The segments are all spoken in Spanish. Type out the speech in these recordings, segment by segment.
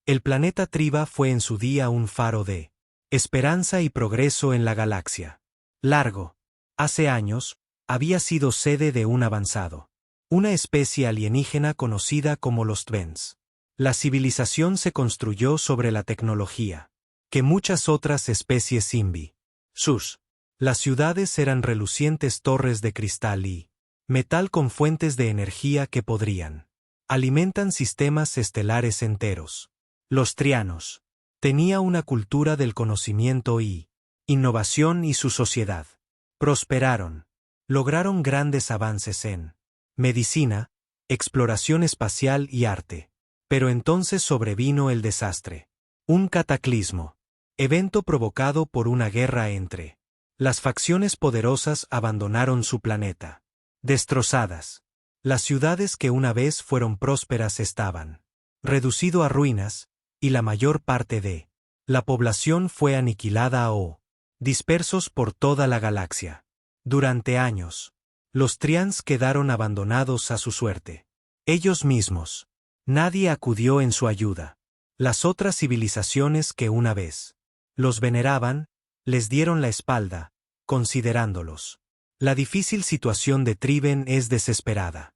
El planeta Triba fue en su día un faro de esperanza y progreso en la galaxia. Largo. Hace años, había sido sede de un avanzado. Una especie alienígena conocida como los Tvens. La civilización se construyó sobre la tecnología que muchas otras especies Simbi. Las ciudades eran relucientes torres de cristal y metal con fuentes de energía que alimentan sistemas estelares enteros. Los Trianos tenía una cultura del conocimiento y innovación y su sociedad prosperaron. Lograron grandes avances en medicina, exploración espacial y arte. Pero entonces sobrevino el desastre. Un cataclismo. Evento provocado por una guerra entre las facciones poderosas abandonaron su planeta. Destrozadas. Las ciudades que una vez fueron prósperas estaban reducido a ruinas, y la mayor parte de la población fue aniquilada o dispersos por toda la galaxia. Durante años, los Trians quedaron abandonados a su suerte. Ellos mismos. Nadie acudió en su ayuda. Las otras civilizaciones que una vez los veneraban, les dieron la espalda, considerándolos. La difícil situación de Triben es desesperada.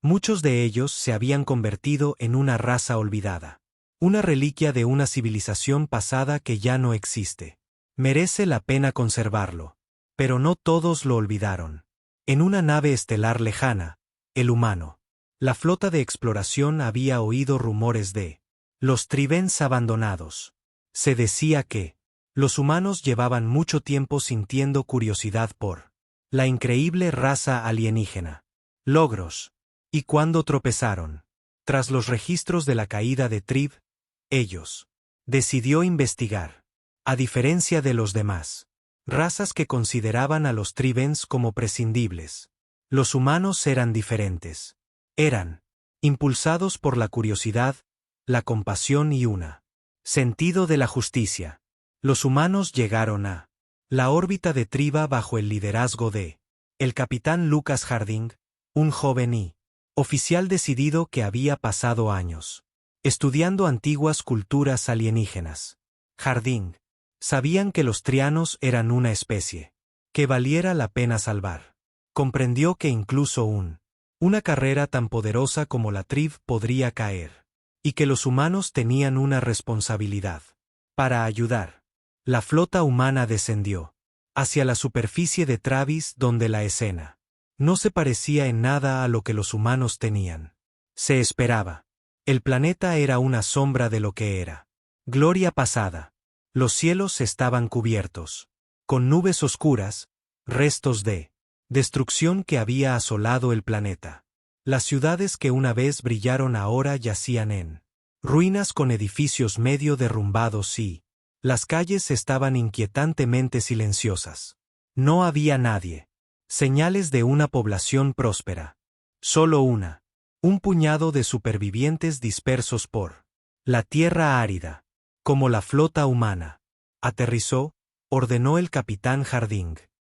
Muchos de ellos se habían convertido en una raza olvidada. Una reliquia de una civilización pasada que ya no existe. Merece la pena conservarlo. Pero no todos lo olvidaron. En una nave estelar lejana, el humano. La flota de exploración había oído rumores de los Trivens abandonados. Se decía que los humanos llevaban mucho tiempo sintiendo curiosidad por la increíble raza alienígena. Logros. Y cuando tropezaron, tras los registros de la caída de Triv, ellos decidió investigar. A diferencia de los demás razas que consideraban a los Trivens como prescindibles, los humanos eran diferentes. Eran impulsados por la curiosidad, la compasión y un sentido de la justicia. Los humanos llegaron a la órbita de Triba bajo el liderazgo de el capitán Lucas Harding, un joven y oficial decidido que había pasado años estudiando antiguas culturas alienígenas. Harding sabían que los Trianos eran una especie que valiera la pena salvar. Comprendió que incluso una carrera tan poderosa como la Triv podría caer, y que los humanos tenían una responsabilidad para ayudar. La flota humana descendió hacia la superficie de Travis, donde la escena no se parecía en nada a lo que los humanos tenían. Se esperaba. El planeta era una sombra de lo que era. Gloria pasada. Los cielos estaban cubiertos con nubes oscuras, restos de destrucción que había asolado el planeta. Las ciudades que una vez brillaron ahora yacían en ruinas con edificios medio derrumbados y las calles estaban inquietantemente silenciosas. No había nadie. Señales de una población próspera. Solo un puñado de supervivientes dispersos por la tierra árida. Como la flota humana aterrizó, ordenó el capitán Harding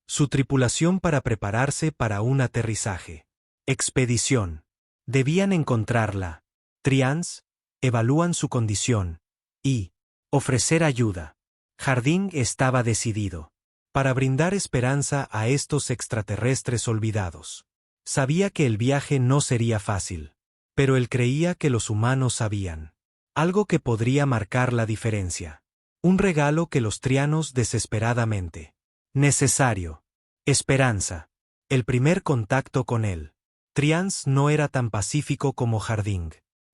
su tripulación para prepararse para un aterrizaje. Expedición. Debían encontrarla. Trians, evalúan su condición y ofrecer ayuda. Harding estaba decidido para brindar esperanza a estos extraterrestres olvidados. Sabía que el viaje no sería fácil, pero él creía que los humanos sabían algo que podría marcar la diferencia. Un regalo que los Trianos desesperadamente necesario. Esperanza. El primer contacto con él. Trians no era tan pacífico como Harding.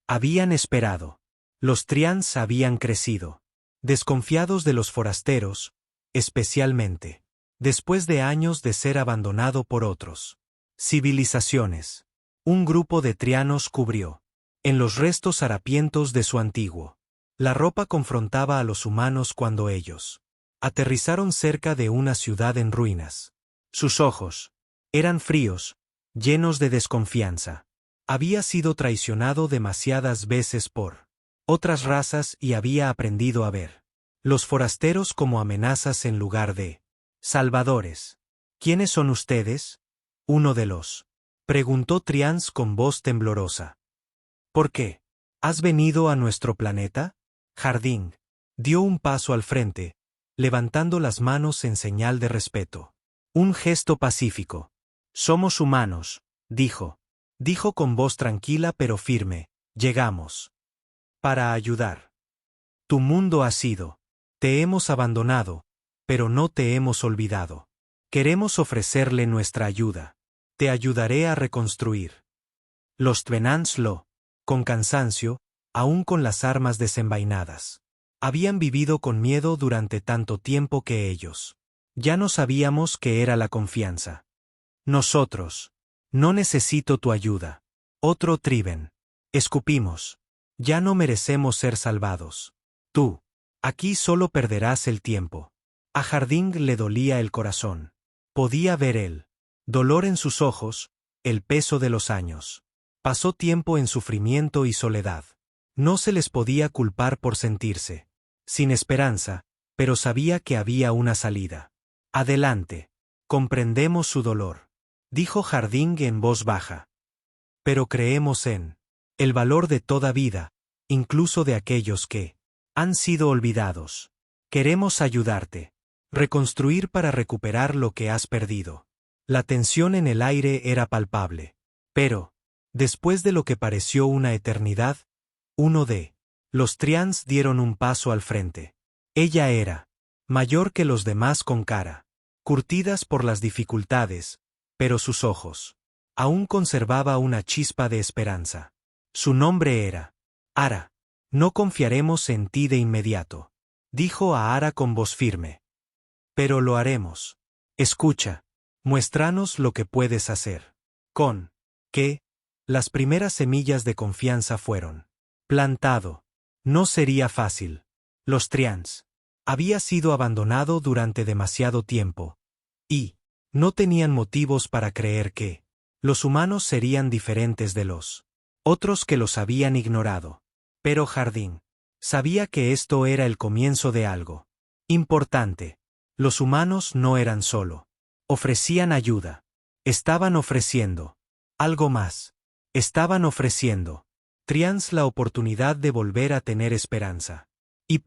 Habían esperado. Los Trians habían crecido, desconfiados de los forasteros, especialmente después de años de ser abandonado por otros civilizaciones. Un grupo de Trianos cubrió en los restos harapientos de su antiguo. La ropa confrontaba a los humanos cuando ellos aterrizaron cerca de una ciudad en ruinas. Sus ojos eran fríos, llenos de desconfianza. Había sido traicionado demasiadas veces por otras razas y había aprendido a ver los forasteros como amenazas en lugar de salvadores. ¿Quiénes son ustedes? Uno de los preguntó Trians con voz temblorosa. ¿Por qué? ¿Has venido a nuestro planeta? Harding dio un paso al frente, levantando las manos en señal de respeto. Un gesto pacífico. Somos humanos, dijo. Dijo con voz tranquila pero firme. Llegamos. Para ayudar. Tu mundo ha sido. Te hemos abandonado, pero no te hemos olvidado. Queremos ofrecerle nuestra ayuda. Te ayudaré a reconstruir. Los Tvenants con cansancio, aún con las armas desenvainadas. Habían vivido con miedo durante tanto tiempo que ellos. Ya no sabíamos qué era la confianza. Nosotros. No necesito tu ayuda. Otro Triben. Escupimos. Ya no merecemos ser salvados. Tú. Aquí solo perderás el tiempo. A Harding le dolía el corazón. Podía ver el dolor en sus ojos, el peso de los años. Pasó tiempo en sufrimiento y soledad. No se les podía culpar por sentirse sin esperanza, pero sabía que había una salida. Adelante. Comprendemos su dolor, dijo Harding en voz baja. Pero creemos en el valor de toda vida, incluso de aquellos que han sido olvidados. Queremos ayudarte. Reconstruir para recuperar lo que has perdido. La tensión en el aire era palpable. Pero, después de lo que pareció una eternidad, uno de los Trians dieron un paso al frente. Ella era mayor que los demás con cara curtidas por las dificultades, pero sus ojos aún conservaba una chispa de esperanza. Su nombre era Ara. No confiaremos en ti de inmediato, dijo a Ara con voz firme. Pero lo haremos. Escucha. Muéstranos lo que puedes hacer. Con que las primeras semillas de confianza fueron plantado. No sería fácil. Los Trians había sido abandonado durante demasiado tiempo, y no tenían motivos para creer que los humanos serían diferentes de los otros que los habían ignorado. Pero Harding sabía que esto era el comienzo de algo importante. Los humanos no eran solo. Ofrecían ayuda. Estaban ofreciendo algo más. Estaban ofreciendo Trians la oportunidad de volver a tener esperanza. Y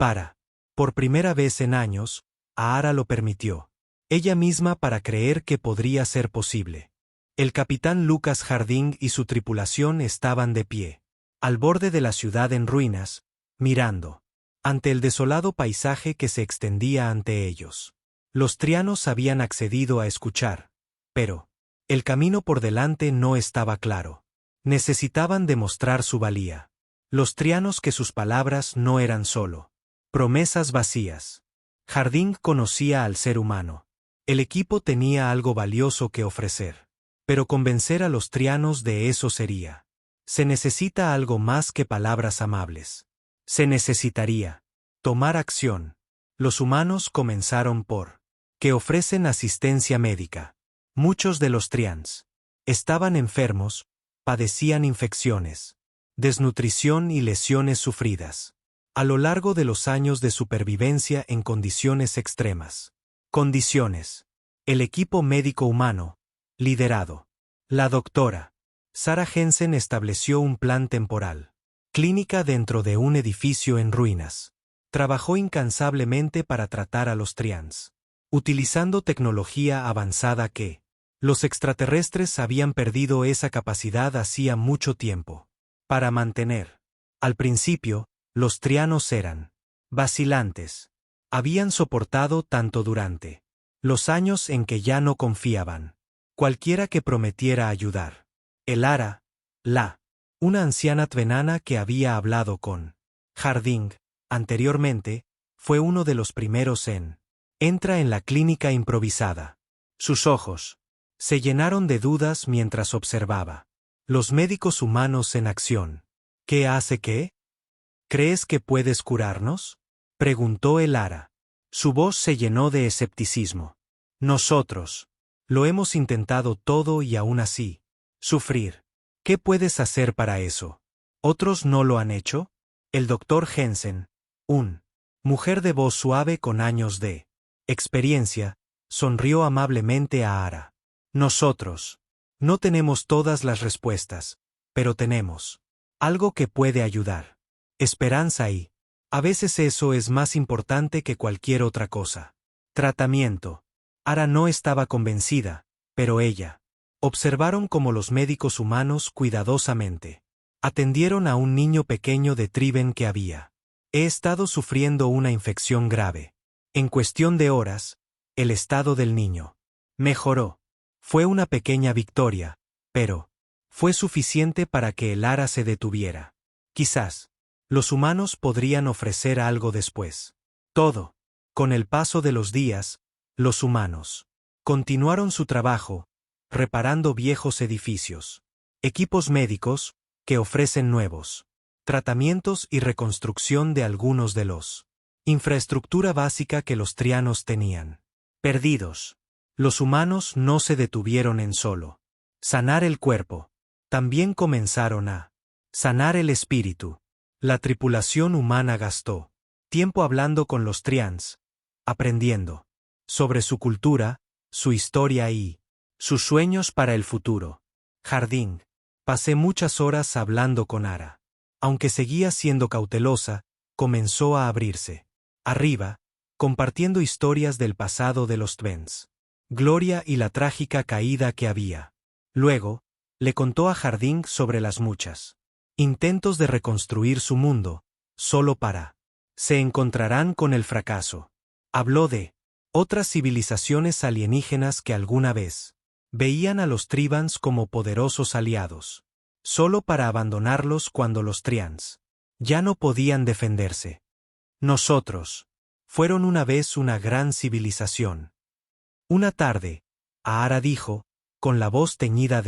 por primera vez en años, Ara lo permitió. Ella misma para creer que podría ser posible. El capitán Lucas Harding y su tripulación estaban de pie, al borde de la ciudad en ruinas, mirando ante el desolado paisaje que se extendía ante ellos. Los trianos habían accedido a escuchar, pero el camino por delante no estaba claro. Necesitaban demostrar su valía. Los trianos que sus palabras no eran solo promesas vacías. Harding conocía al ser humano. El equipo tenía algo valioso que ofrecer. Pero convencer a los trianos de eso sería. Se necesita algo más que palabras amables. Se necesitaría tomar acción. Los humanos comenzaron por que ofrecen asistencia médica. Muchos de los Trians estaban enfermos, padecían infecciones, desnutrición y lesiones sufridas a lo largo de los años de supervivencia en condiciones extremas. Condiciones. El equipo médico humano, liderado la doctora Sarah Jensen, estableció un plan temporal. Clínica dentro de un edificio en ruinas. Trabajó incansablemente para tratar a los Trians, utilizando tecnología avanzada que los extraterrestres habían perdido esa capacidad hacía mucho tiempo. Para mantener. Al principio, los trianos eran vacilantes. Habían soportado tanto durante los años en que ya no confiaban. Cualquiera que prometiera ayudar. El Ara, una anciana tvenana que había hablado con Harding anteriormente, fue uno de los primeros entra en la clínica improvisada. Sus ojos se llenaron de dudas mientras observaba los médicos humanos en acción. ¿Qué hace qué? ¿Crees que puedes curarnos?, preguntó el Ara. Su voz se llenó de escepticismo. Nosotros lo hemos intentado todo y aún así sufrir. ¿Qué puedes hacer para eso? ¿Otros no lo han hecho? El doctor Jensen, mujer de voz suave con años de experiencia, sonrió amablemente a Ara. Nosotros no tenemos todas las respuestas, pero tenemos Algo que puede ayudar. Esperanza y, a veces eso es más importante que cualquier otra cosa. Tratamiento. Ara no estaba convencida, pero ella. Observaron cómo los médicos humanos cuidadosamente atendieron a un niño pequeño de Triben que había. He estado sufriendo una infección grave. En cuestión de horas, el estado del niño mejoró. Fue una pequeña victoria, pero fue suficiente para que el Ara se detuviera. Quizás los humanos podrían ofrecer algo después. Todo. Con el paso de los días, los humanos continuaron su trabajo, reparando viejos edificios, equipos médicos, que ofrecen nuevos tratamientos y reconstrucción de algunos de los infraestructura básica que los trianos tenían. Perdidos. Los humanos no se detuvieron en solo sanar el cuerpo. También comenzaron a sanar el espíritu. La tripulación humana gastó tiempo hablando con los trians, aprendiendo sobre su cultura, su historia y sus sueños para el futuro. Jardín. Pasé muchas horas hablando con Ara. Aunque seguía siendo cautelosa, comenzó a abrirse. Arriba, compartiendo historias del pasado de los Twens. Gloria y la trágica caída que había. Luego, le contó a Jardín sobre las muchas intentos de reconstruir su mundo, solo para se encontrarán con el fracaso. Habló de otras civilizaciones alienígenas que alguna vez veían a los Tribans como poderosos aliados, solo para abandonarlos cuando los Trians ya no podían defenderse. Nosotros fueron una vez una gran civilización. Una tarde, Ahara dijo, con la voz teñida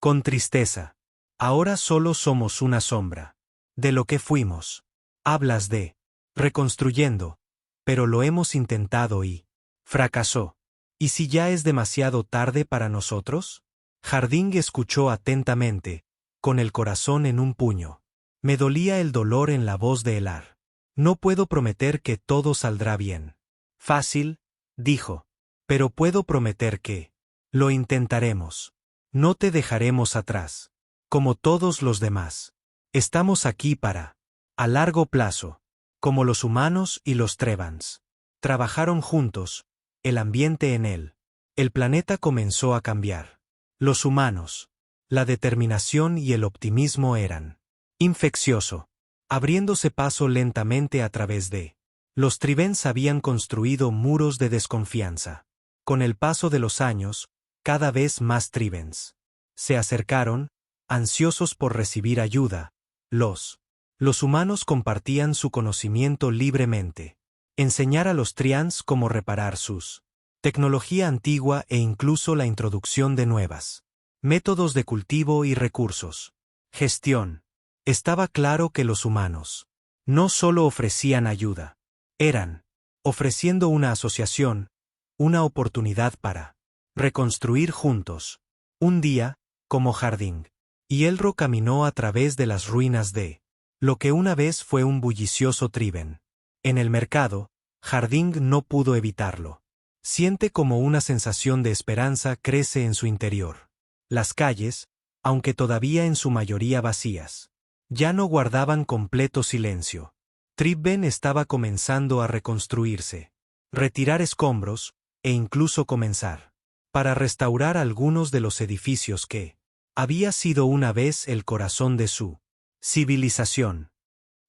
con tristeza, ahora solo somos una sombra de lo que fuimos. Hablas de reconstruyendo, pero lo hemos intentado y fracasó. ¿Y si ya es demasiado tarde para nosotros? Jardín escuchó atentamente, con el corazón en un puño. Me dolía el dolor en la voz de Elar. No puedo prometer que todo saldrá bien. Fácil, dijo. Pero puedo prometer que lo intentaremos. No te dejaremos atrás. Como todos los demás. Estamos aquí para a largo plazo. Como los humanos y los Trebans trabajaron juntos, el ambiente en él. El planeta comenzó a cambiar. Los humanos, la determinación y el optimismo eran infeccioso, abriéndose paso lentamente a través de. Los Tribens habían construido muros de desconfianza. Con el paso de los años, cada vez más Tribens se acercaron, ansiosos por recibir ayuda. Los humanos compartían su conocimiento libremente. Enseñar a los Trians cómo reparar sus tecnología antigua e incluso la introducción de nuevas métodos de cultivo y recursos. Gestión. Estaba claro que los humanos no solo ofrecían ayuda, eran ofreciendo una asociación, una oportunidad para reconstruir juntos. Un día, como Jardín y Elro caminó a través de las ruinas de lo que una vez fue un bullicioso Triben. En el mercado, Jardín no pudo evitarlo. Siente como una sensación de esperanza crece en su interior. Las calles, aunque todavía en su mayoría vacías, ya no guardaban completo silencio. Triben estaba comenzando a reconstruirse, retirar escombros, e incluso comenzar para restaurar algunos de los edificios que había sido una vez el corazón de su civilización.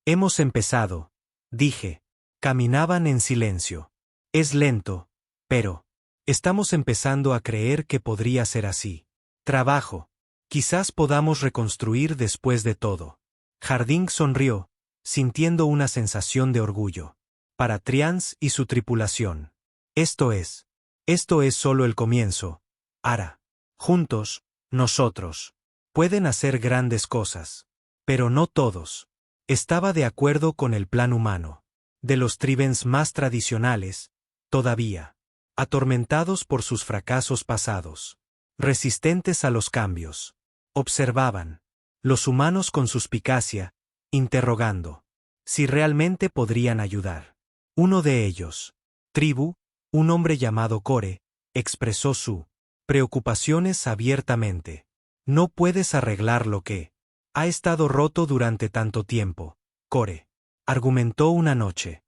Hemos empezado, dije. Caminaban en silencio. Es lento, pero estamos empezando a creer que podría ser así. Trabajo. Quizás podamos reconstruir después de todo. Jardín sonrió, sintiendo una sensación de orgullo. Para Trians y su tripulación. Esto es solo el comienzo. Ara. Juntos, nosotros. Pueden hacer grandes cosas. Pero no todos. Estaba de acuerdo con el plan humano. De los Tribens más tradicionales, todavía atormentados por sus fracasos pasados, resistentes a los cambios. Observaban los humanos con suspicacia, interrogando si realmente podrían ayudar. Uno de ellos, Tribu, un hombre llamado Core, expresó su preocupaciones abiertamente. No puedes arreglar lo que Ha estado roto durante tanto tiempo, Core. Argumentó una noche.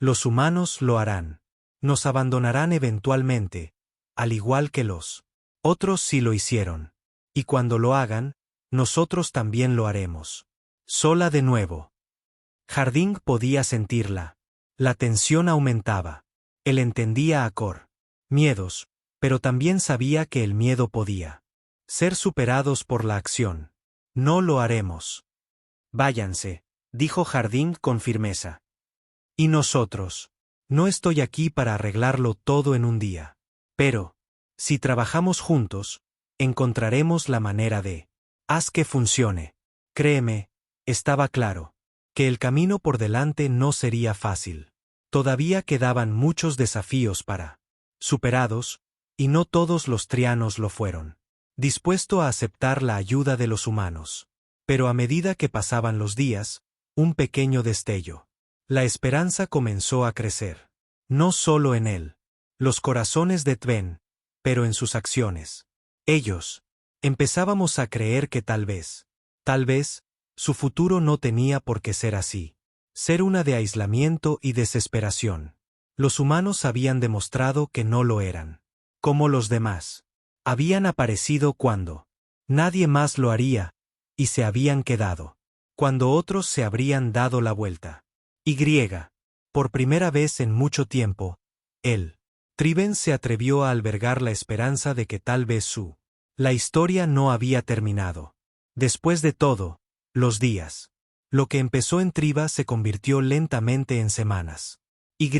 Los humanos lo harán. Nos abandonarán eventualmente, al igual que los otros sí lo hicieron. Y cuando lo hagan, nosotros también lo haremos. Sola de nuevo. Harding podía sentirla. La tensión aumentaba. Él entendía a Cor. Miedos, pero también sabía que el miedo podía ser superados por la acción. No lo haremos. Váyanse, dijo Harding con firmeza. ¿Y nosotros? No estoy aquí para arreglarlo todo en un día. Pero, si trabajamos juntos, encontraremos la manera de haz que funcione. Créeme, estaba claro que el camino por delante no sería fácil. Todavía quedaban muchos desafíos para superados, y no todos los trianos lo fueron. Dispuesto a aceptar la ayuda de los humanos. Pero a medida que pasaban los días, un pequeño destello. La esperanza comenzó a crecer. No solo en él, los corazones de Tven, pero en sus acciones. Ellos. Empezábamos a creer que tal vez, su futuro no tenía por qué ser así. Ser una de aislamiento y desesperación. Los humanos habían demostrado que no lo eran. Como los demás. Habían aparecido cuando nadie más lo haría, y se habían quedado cuando otros se habrían dado la vuelta. Y, por primera vez en mucho tiempo, él, Triben, se atrevió a albergar la esperanza de que tal vez la historia no había terminado. Después de todo, los días. Lo que empezó en Triba se convirtió lentamente en semanas. Y,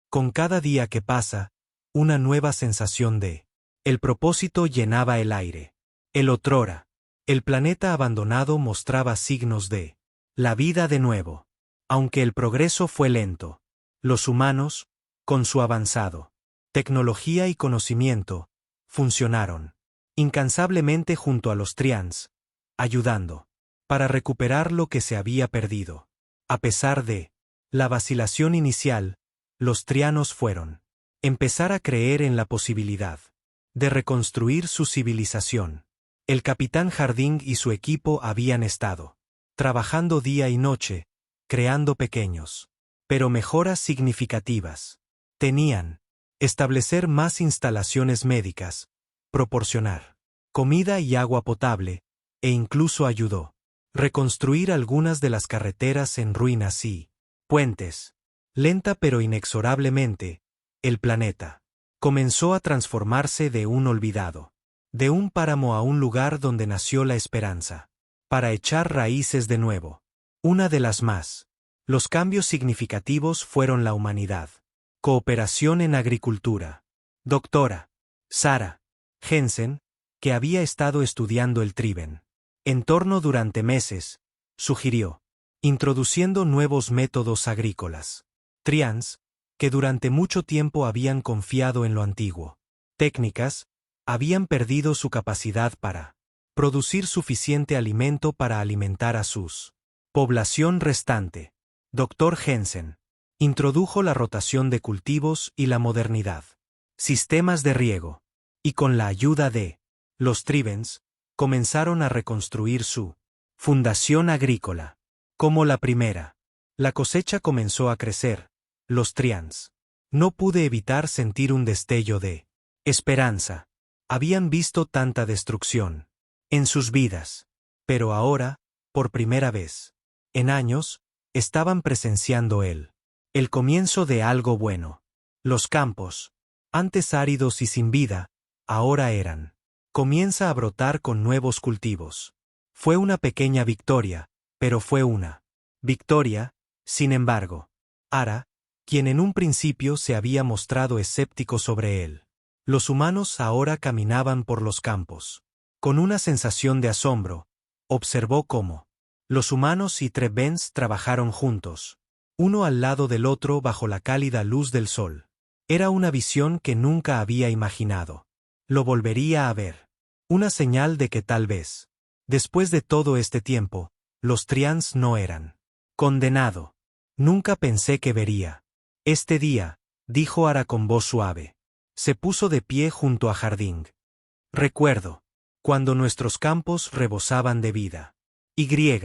con cada día que pasa, una nueva sensación de el propósito llenaba el aire. El otrora. El planeta abandonado mostraba signos de la vida de nuevo. Aunque el progreso fue lento, los humanos, con su avanzado tecnología y conocimiento, funcionaron incansablemente junto a los Trians, ayudando para recuperar lo que se había perdido. A pesar de la vacilación inicial, los Trianos fueron empezar a creer en la posibilidad de reconstruir su civilización. El capitán Harding y su equipo habían estado trabajando día y noche, creando pequeños, pero mejoras significativas. Tenían establecer más instalaciones médicas, proporcionar comida y agua potable, e incluso ayudó reconstruir algunas de las carreteras en ruinas y puentes. Lenta pero inexorablemente, el planeta comenzó a transformarse de un olvidado, de un páramo a un lugar donde nació la esperanza, para echar raíces de nuevo. Una de las más. Los cambios significativos fueron la humanidad. Cooperación en agricultura. Doctora Sarah Jensen, que había estado estudiando el Triben entorno durante meses, sugirió, introduciendo nuevos métodos agrícolas. Trians, que durante mucho tiempo habían confiado en lo antiguo. Técnicas, habían perdido su capacidad para producir suficiente alimento para alimentar a sus población restante. Dr. Jensen introdujo la rotación de cultivos y la modernidad. Sistemas de riego. Y con la ayuda de los Tribens, comenzaron a reconstruir su fundación agrícola. Como la primera. La cosecha comenzó a crecer. Los Trians. No pude evitar sentir un destello de esperanza. Habían visto tanta destrucción en sus vidas. Pero ahora, por primera vez en años, estaban presenciando el comienzo de algo bueno. Los campos, antes áridos y sin vida, ahora comienza a brotar con nuevos cultivos. Fue una pequeña victoria, pero fue una victoria, sin embargo. Ara, quien en un principio se había mostrado escéptico sobre él. Los humanos ahora caminaban por los campos. Con una sensación de asombro, observó cómo los humanos y Trebens trabajaron juntos, uno al lado del otro bajo la cálida luz del sol. Era una visión que nunca había imaginado. Lo volvería a ver. Una señal de que tal vez, después de todo este tiempo, los Trians no eran condenado. Nunca pensé que vería este día, dijo Ara con voz suave. Se puso de pie junto a Harding. Recuerdo cuando nuestros campos rebosaban de vida. Y.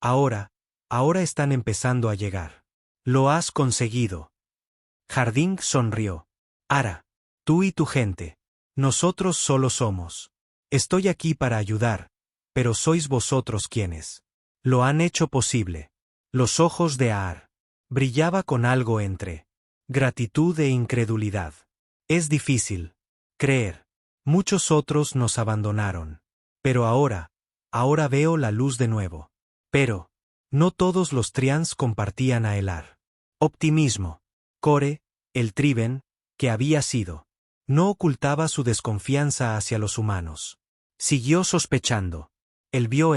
Ahora están empezando a llegar. Lo has conseguido. Harding sonrió. Ara. Tú y tu gente. Nosotros solo somos. Estoy aquí para ayudar, pero sois vosotros quienes lo han hecho posible. Los ojos de Aar brillaba con algo entre gratitud e incredulidad. Es difícil creer. Muchos otros nos abandonaron. Pero ahora veo la luz de nuevo. Pero no todos los Trians compartían a Elar. Optimismo. Core, el Triben, que había sido, no ocultaba su desconfianza hacia los humanos. Siguió sospechando. Él vio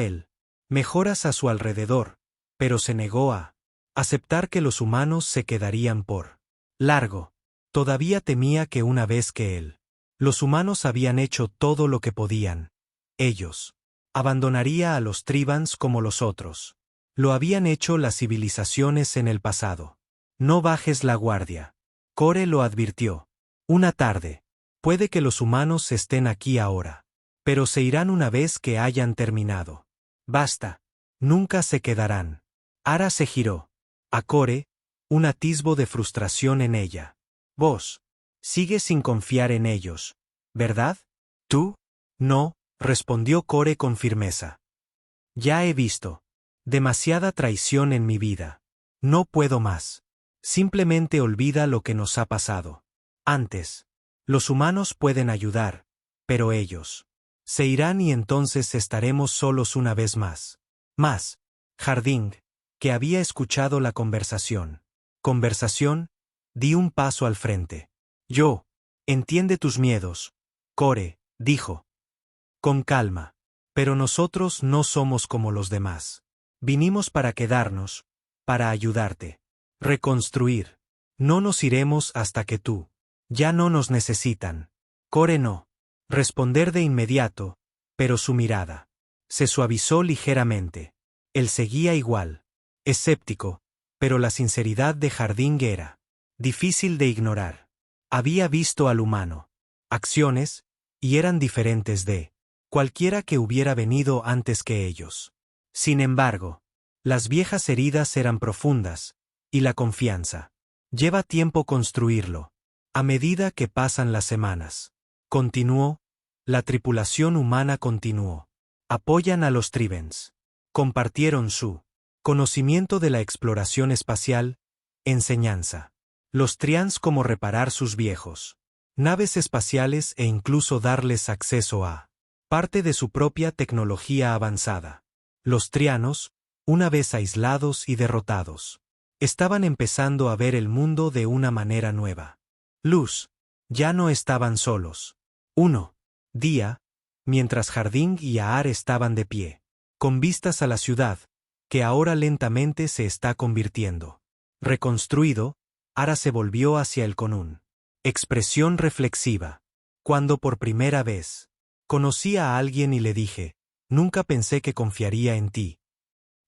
mejoras a su alrededor, pero se negó a aceptar que los humanos se quedarían por largo. Todavía temía que una vez que los humanos habían hecho todo lo que podían, ellos abandonaría a los Tribans como los otros. Lo habían hecho las civilizaciones en el pasado. No bajes la guardia. Core lo advirtió. Una tarde. Puede que los humanos estén aquí ahora. Pero se irán una vez que hayan terminado. Basta. Nunca se quedarán. Ara se giró. A Core, un atisbo de frustración en ella. Vos sigues sin confiar en ellos, ¿verdad? ¿Tú? No, respondió Core con firmeza. Ya he visto demasiada traición en mi vida. No puedo más. Simplemente olvida lo que nos ha pasado. Antes. Los humanos pueden ayudar, pero ellos se irán y entonces estaremos solos una vez más. Harding, que había escuchado la conversación. Di un paso al frente. Entiende tus miedos, Core, dijo. Con calma. Pero nosotros no somos como los demás. Vinimos para quedarnos, para ayudarte. Reconstruir. No nos iremos hasta que tú. Ya no nos necesitan. Core no. Responder de inmediato, pero su mirada se suavizó ligeramente. Él seguía igual. Escéptico, pero la sinceridad de Harding era difícil de ignorar. Había visto al humano. Acciones, y eran diferentes de cualquiera que hubiera venido antes que ellos. Sin embargo, las viejas heridas eran profundas, y la confianza. Lleva tiempo construirlo. A medida que pasan las semanas. Continuó. La tripulación humana continuó. Apoyan a los Tribens. Compartieron su conocimiento de la exploración espacial, enseñanza. Los Trians cómo reparar sus viejos naves espaciales e incluso darles acceso a parte de su propia tecnología avanzada. Los Trianos, una vez aislados y derrotados, estaban empezando a ver el mundo de una manera nueva. Luz. Ya no estaban solos. Día, mientras Harding y Aar estaban de pie, con vistas a la ciudad, que ahora lentamente se está convirtiendo. Reconstruido, Ara se volvió hacia él con expresión reflexiva. Cuando por primera vez conocí a alguien y le dije, nunca pensé que confiaría en ti.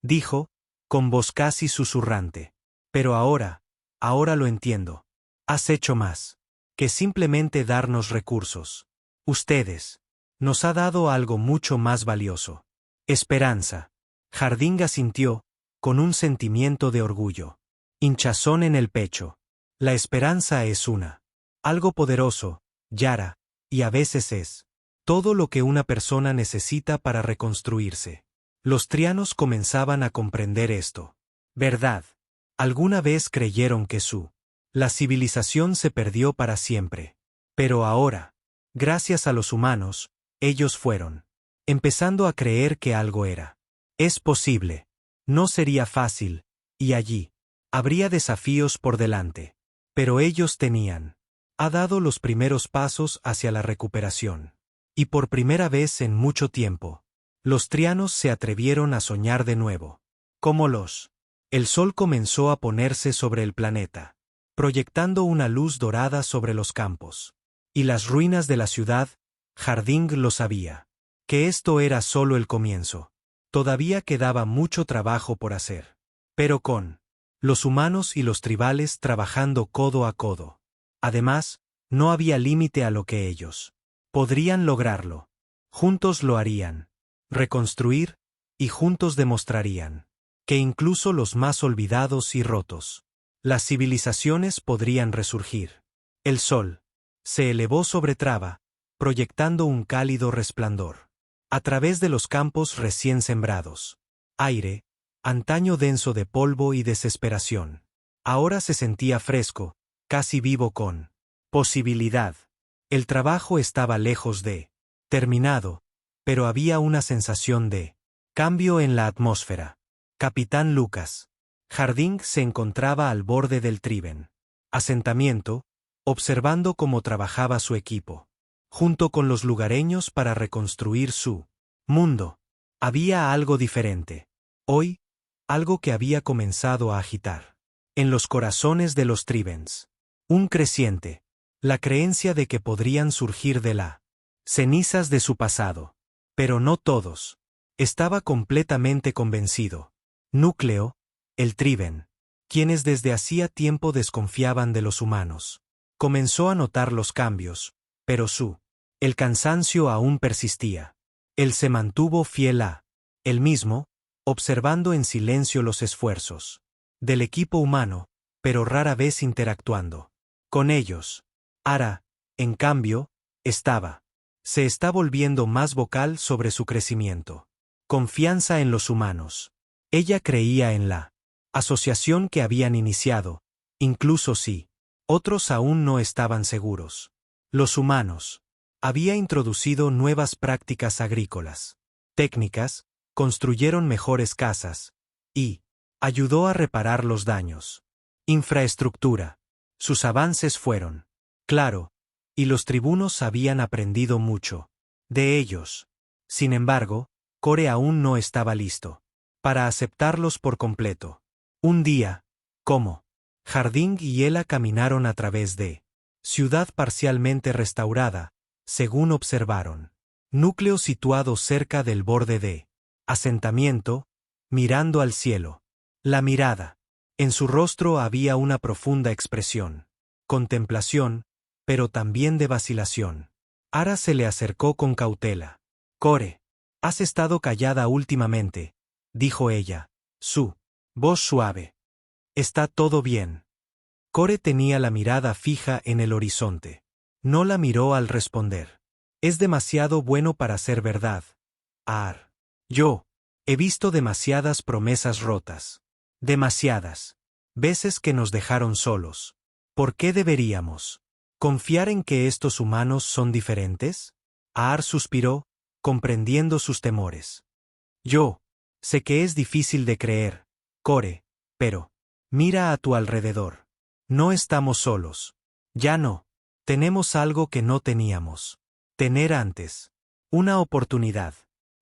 Dijo, con voz casi susurrante. Pero ahora lo entiendo. Has hecho más que simplemente darnos recursos. Ustedes. Nos ha dado algo mucho más valioso. Esperanza. Harding asintió, con un sentimiento de orgullo. Hinchazón en el pecho. La esperanza es algo poderoso, Yara, y a veces es todo lo que una persona necesita para reconstruirse. Los Trianos comenzaban a comprender esto. ¿Verdad? Alguna vez creyeron que la civilización se perdió para siempre. Pero ahora, gracias a los humanos, ellos fueron empezando a creer que algo era. Es posible. No sería fácil, y allí habría desafíos por delante. Pero ellos ha dado los primeros pasos hacia la recuperación. Y por primera vez en mucho tiempo, los Trianos se atrevieron a soñar de nuevo. Como el sol comenzó a ponerse sobre el planeta, proyectando una luz dorada sobre los campos. Y las ruinas de la ciudad, Harding lo sabía. Que esto era solo el comienzo. Todavía quedaba mucho trabajo por hacer. Pero con los humanos y los tribales trabajando codo a codo. Además, no había límite a lo que ellos podrían lograrlo. Juntos lo harían. Reconstruir, y juntos demostrarían que incluso los más olvidados y rotos, las civilizaciones podrían resurgir. El sol se elevó sobre Traba, proyectando un cálido resplandor. A través de los campos recién sembrados. Aire, antaño denso de polvo y desesperación. Ahora se sentía fresco, casi vivo con posibilidad. El trabajo estaba lejos de terminado, pero había una sensación de cambio en la atmósfera. Capitán Lucas. Harding se encontraba al borde del Triben asentamiento, observando cómo trabajaba su equipo, junto con los lugareños para reconstruir su mundo. Había algo diferente. Hoy, algo que había comenzado a agitar en los corazones de los Tribens. Un creciente. La creencia de que podrían surgir de las cenizas de su pasado. Pero no todos. Estaba completamente convencido. Núcleo, el Triben, quienes desde hacía tiempo desconfiaban de los humanos. Comenzó a notar los cambios, pero el cansancio aún persistía. Él se mantuvo fiel a él mismo, observando en silencio los esfuerzos del equipo humano, pero rara vez interactuando con ellos. Ara, en cambio, se está volviendo más vocal sobre su crecimiento. Confianza en los humanos. Ella creía en la asociación que habían iniciado, incluso si otros aún no estaban seguros. Los humanos había introducido nuevas prácticas agrícolas, técnicas, construyeron mejores casas y ayudó a reparar los daños. Infraestructura. Sus avances fueron claro, y los tribunos habían aprendido mucho de ellos. Sin embargo, Core aún no estaba listo para aceptarlos por completo. Un día, como Harding y Ella caminaron a través de ciudad parcialmente restaurada, según observaron. Núcleo situado cerca del borde de asentamiento, mirando al cielo. La mirada. En su rostro había una profunda expresión. Contemplación, pero también de vacilación. Ara se le acercó con cautela. Core, has estado callada últimamente, dijo ella, su voz suave. ¿Está todo bien? Core tenía la mirada fija en el horizonte. No la miró al responder. Es demasiado bueno para ser verdad. Ar. Yo he visto demasiadas promesas rotas. Demasiadas veces que nos dejaron solos. ¿Por qué deberíamos confiar en que estos humanos son diferentes? Ar suspiró, comprendiendo sus temores. Yo sé que es difícil de creer, Core, pero mira a tu alrededor. No estamos solos. Ya no. Tenemos algo que no teníamos. Tener antes. Una oportunidad.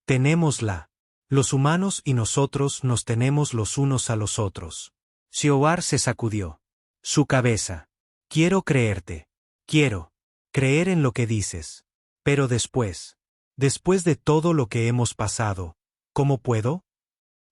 Tenémosla. Los humanos y nosotros nos tenemos los unos a los otros. Sioar se sacudió su cabeza. Quiero creerte. Quiero creer en lo que dices. Pero después de todo lo que hemos pasado, ¿cómo puedo?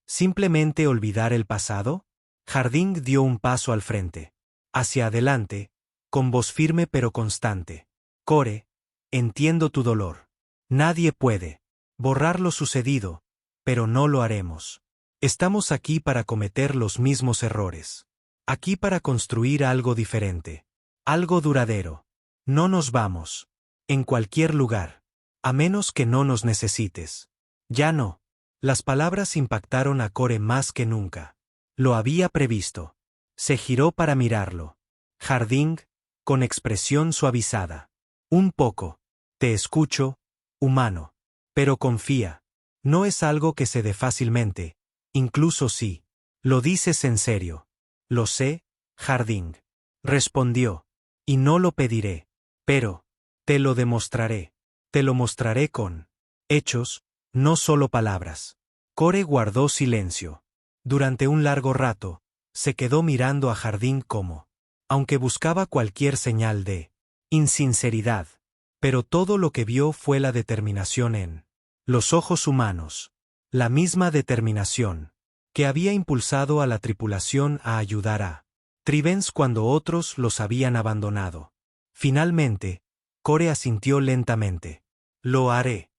¿Simplemente olvidar el pasado? Harding dio un paso al frente. Hacia adelante, con voz firme pero constante. Core, entiendo tu dolor. Nadie puede borrar lo sucedido, pero no lo haremos. Estamos aquí para cometer los mismos errores. Aquí para construir algo diferente. Algo duradero. No nos vamos. En cualquier lugar. A menos que no nos necesites. Ya no. Las palabras impactaron a Core más que nunca. Lo había previsto. Se giró para mirarlo. Harding, con expresión suavizada. Un poco. Te escucho, humano. Pero confía. No es algo que se dé fácilmente, incluso si lo dices en serio. Lo sé, Harding. Respondió. Y no lo pediré. Pero te lo demostraré. Te lo mostraré con hechos, no solo palabras. Core guardó silencio. Durante un largo rato, se quedó mirando a Harding como, aunque buscaba cualquier señal de insinceridad. Pero todo lo que vio fue la determinación en los ojos humanos. La misma determinación que había impulsado a la tripulación a ayudar a Trivens cuando otros los habían abandonado. Finalmente, Core asintió lentamente. Lo haré.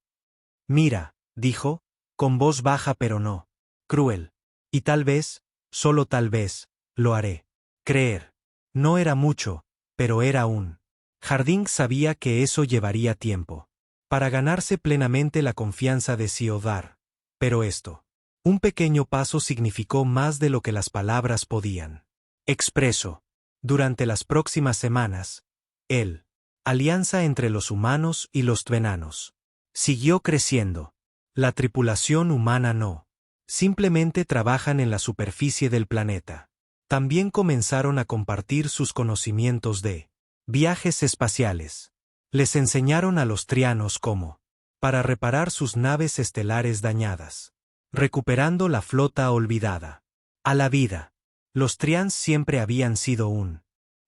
Mira, dijo, con voz baja pero no cruel. Y tal vez, solo tal vez, lo haré. Creer. No era mucho, pero era un. Harding sabía que eso llevaría tiempo. Para ganarse plenamente la confianza de Siodhar. Pero esto. Un pequeño paso significó más de lo que las palabras podían. Expreso. Durante las próximas semanas, el alianza entre los humanos y los Tvenanos siguió creciendo. La tripulación humana no. Simplemente trabajan en la superficie del planeta. También comenzaron a compartir sus conocimientos de viajes espaciales. Les enseñaron a los trianos cómo, para reparar sus naves estelares dañadas, recuperando la flota olvidada. A la vida. Los trians siempre habían sido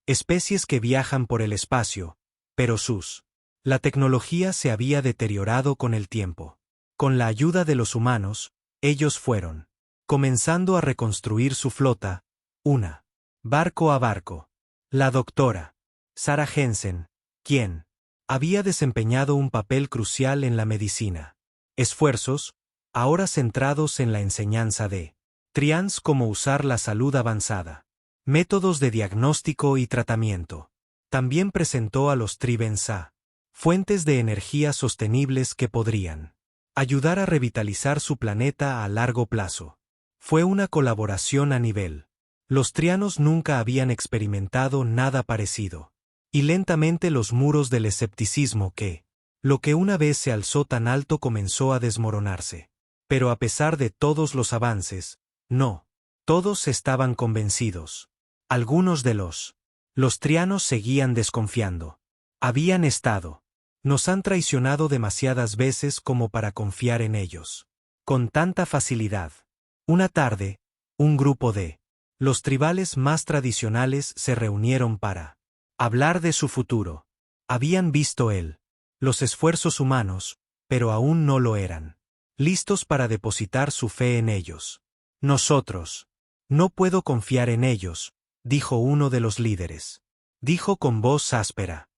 especies que viajan por el espacio, pero la tecnología se había deteriorado con el tiempo. Con la ayuda de los humanos, ellos fueron comenzando a reconstruir su flota, barco a barco. La doctora Sarah Jensen, quien había desempeñado un papel crucial en la medicina. Esfuerzos, ahora centrados en la enseñanza de trians cómo usar la salud avanzada. Métodos de diagnóstico y tratamiento. También presentó a los Tribensa fuentes de energía sostenibles que podrían ayudar a revitalizar su planeta a largo plazo. Fue una colaboración a nivel. Los trianos nunca habían experimentado nada parecido. Y lentamente los muros del escepticismo lo que una vez se alzó tan alto comenzó a desmoronarse. Pero a pesar de todos los avances, no. Todos estaban convencidos. Algunos de los trianos seguían desconfiando. Habían estado. Nos han traicionado demasiadas veces como para confiar en ellos. Con tanta facilidad. Una tarde, un grupo de los tribales más tradicionales se reunieron para hablar de su futuro. Habían visto los esfuerzos humanos, pero aún no lo eran. Listos para depositar su fe en ellos. Nosotros. No puedo confiar en ellos, dijo uno de los líderes. Dijo con voz áspera.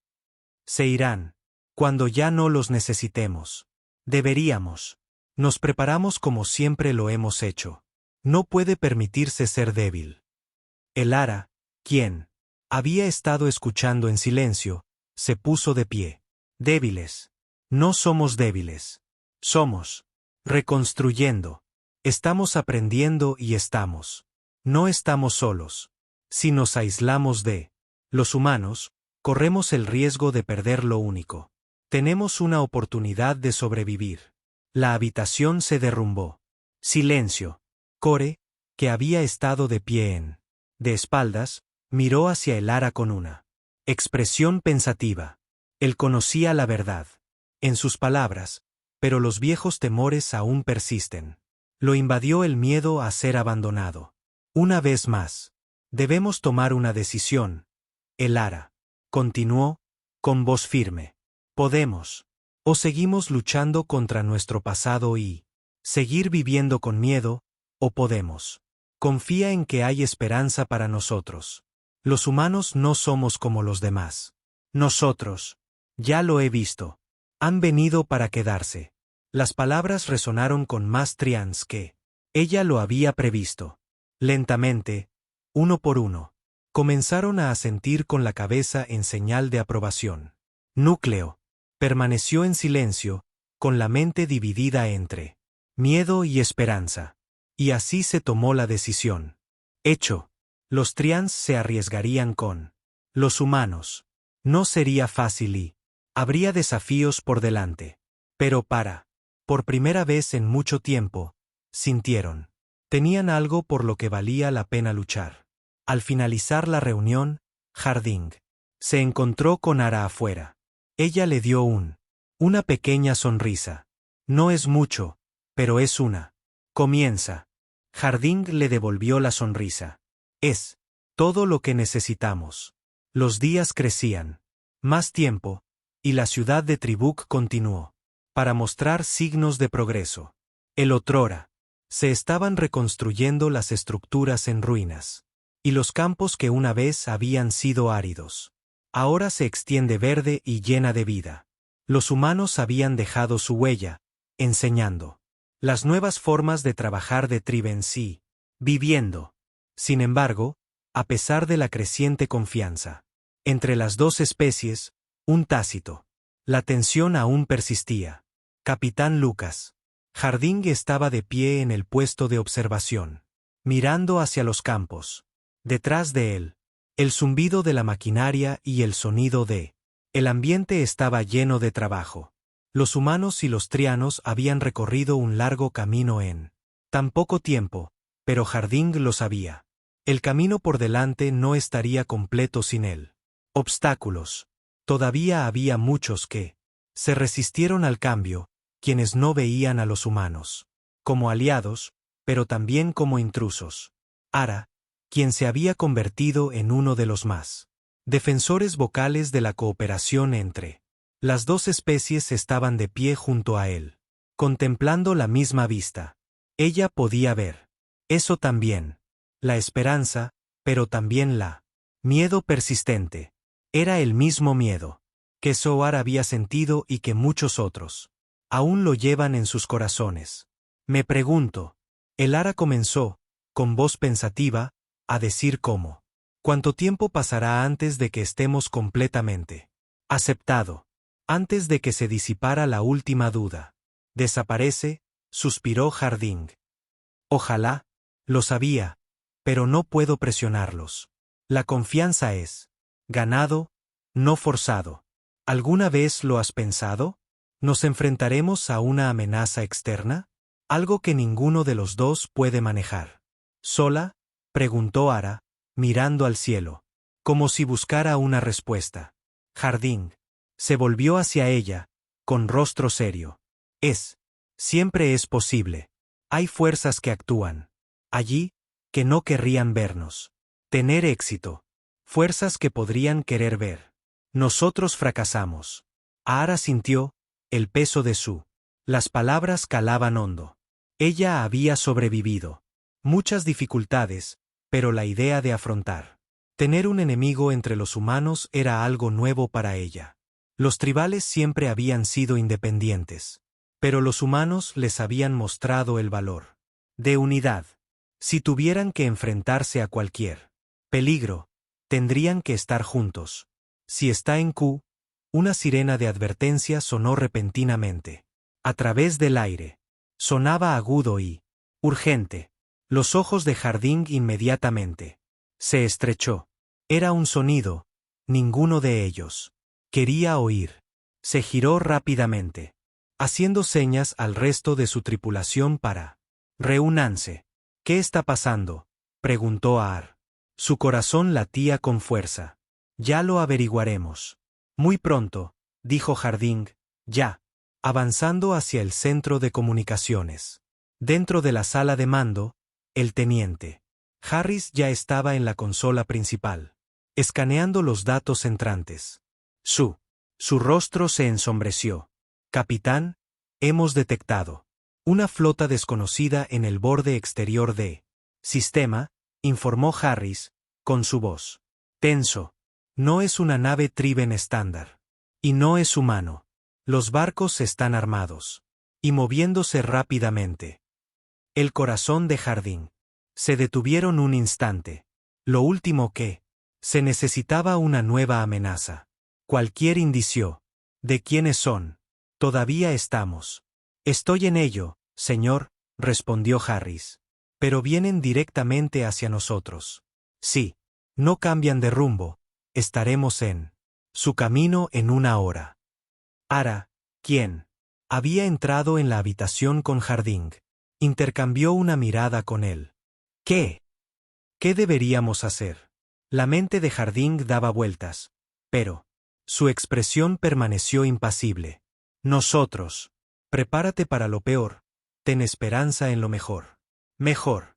Se irán. Cuando ya no los necesitemos. Deberíamos. Nos preparamos como siempre lo hemos hecho. No puede permitirse ser débil. El Ara, quien había estado escuchando en silencio, se puso de pie. Débiles. No somos débiles. Somos reconstruyendo. Estamos aprendiendo y estamos. No estamos solos. Si nos aislamos de los humanos, corremos el riesgo de perder lo único. Tenemos una oportunidad de sobrevivir. La habitación se derrumbó. Silencio. Core, que había estado de pie de espaldas, miró hacia el Ara con una expresión pensativa. Él conocía la verdad. En sus palabras, pero los viejos temores aún persisten. Lo invadió el miedo a ser abandonado. Una vez más. Debemos tomar una decisión. El Ara continuó, con voz firme. Podemos. O seguimos luchando contra nuestro pasado y seguir viviendo con miedo, o podemos. Confía en que hay esperanza para nosotros. Los humanos no somos como los demás. Nosotros. Ya lo he visto. Han venido para quedarse. Las palabras resonaron con más trians que ella lo había previsto. Lentamente, uno por uno, comenzaron a asentir con la cabeza en señal de aprobación. Núcleo. Permaneció en silencio, con la mente dividida entre miedo y esperanza. Y así se tomó la decisión. Hecho. Los trians se arriesgarían con los humanos. No sería fácil y habría desafíos por delante. Pero por primera vez en mucho tiempo, sintieron. Tenían algo por lo que valía la pena luchar. Al finalizar la reunión, Harding se encontró con Ara afuera. Ella le dio una pequeña sonrisa. No es mucho, pero es una. Comienza. Harding le devolvió la sonrisa. Es todo lo que necesitamos. Los días crecían. Más tiempo, y la ciudad de Tribuk continuó. Para mostrar signos de progreso. El otrora. Se estaban reconstruyendo las estructuras en ruinas. Y los campos que una vez habían sido áridos. Ahora se extiende verde y llena de vida. Los humanos habían dejado su huella, enseñando. Las nuevas formas de trabajar de Trivensee. Viviendo. Sin embargo, a pesar de la creciente confianza entre las dos especies, un tácito. La tensión aún persistía. Capitán Lucas. Harding estaba de pie en el puesto de observación, mirando hacia los campos. Detrás de él, el zumbido de la maquinaria y el sonido de... El ambiente estaba lleno de trabajo. Los humanos y los trianos habían recorrido un largo camino en tan poco tiempo, pero Harding lo sabía. El camino por delante no estaría completo sin él. Obstáculos. Todavía había muchos que se resistieron al cambio, quienes no veían a los humanos como aliados, pero también como intrusos. Ara, quien se había convertido en uno de los más defensores vocales de la cooperación entre las dos especies, estaban de pie junto a él, contemplando la misma vista. Ella podía ver eso también. La esperanza, pero también la miedo persistente. Era el mismo miedo que Zohar había sentido y que muchos otros aún lo llevan en sus corazones. Me pregunto. El Ara comenzó, con voz pensativa, a decir cómo. ¿Cuánto tiempo pasará antes de que estemos completamente aceptado? Antes de que se disipara la última duda. Desaparece, suspiró Harding. Ojalá, lo sabía, pero no puedo presionarlos. La confianza es ganado, no forzado. ¿Alguna vez lo has pensado? ¿Nos enfrentaremos a una amenaza externa? Algo que ninguno de los dos puede manejar. ¿Sola? Preguntó Ara, mirando al cielo, como si buscara una respuesta. Harding se volvió hacia ella, con rostro serio. Siempre es posible. Hay fuerzas que actúan allí, que no querrían vernos tener éxito. Fuerzas que podrían querer ver. Nosotros fracasamos. Ara sintió el peso de las palabras calaban hondo. Ella había sobrevivido muchas dificultades, pero la idea de afrontar tener un enemigo entre los humanos era algo nuevo para ella. Los tribales siempre habían sido independientes, pero los humanos les habían mostrado el valor de unidad. Si tuvieran que enfrentarse a cualquier peligro, tendrían que estar juntos. Si está en Q, una sirena de advertencia sonó repentinamente. A través del aire. Sonaba agudo y urgente. Los ojos de Harding inmediatamente se estrechó. Era un sonido. Ninguno de ellos quería oír. Se giró rápidamente, haciendo señas al resto de su tripulación para reúnanse. ¿Qué está pasando?, preguntó Ar. Su corazón latía con fuerza. Ya lo averiguaremos. Muy pronto, dijo Harding, ya, avanzando hacia el centro de comunicaciones. Dentro de la sala de mando, el teniente Harris ya estaba en la consola principal, escaneando los datos entrantes. Su rostro se ensombreció. Capitán, hemos detectado una flota desconocida en el borde exterior de sistema, informó Harris, con su voz tenso. No es una nave Triben estándar. Y no es humano. Los barcos están armados y moviéndose rápidamente. El corazón de Harding se detuvieron un instante. Lo último que se necesitaba una nueva amenaza. Cualquier indicio de quiénes son. Todavía estamos. Estoy en ello, señor, respondió Harris. Pero vienen directamente hacia nosotros. Sí. No cambian de rumbo. Estaremos en su camino en una hora. Ara, quien había entrado en la habitación con Harding, intercambió una mirada con él. ¿Qué deberíamos hacer? La mente de Harding daba vueltas, pero su expresión permaneció impasible. Nosotros. Prepárate para lo peor. Ten esperanza en lo mejor. Mejor.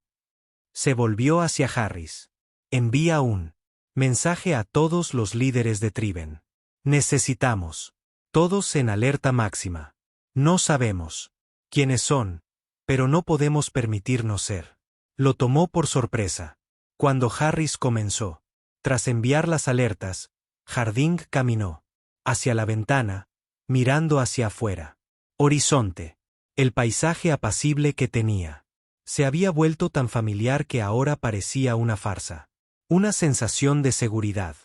Se volvió hacia Harris. Envía un mensaje a todos los líderes de Triben. Necesitamos todos en alerta máxima. No sabemos quiénes son, pero no podemos permitirnos ser. Lo tomó por sorpresa. Cuando Harris comenzó, tras enviar las alertas, Harding caminó hacia la ventana, mirando hacia afuera. Horizonte. El paisaje apacible que tenía. Se había vuelto tan familiar que ahora parecía una farsa. Una sensación de seguridad.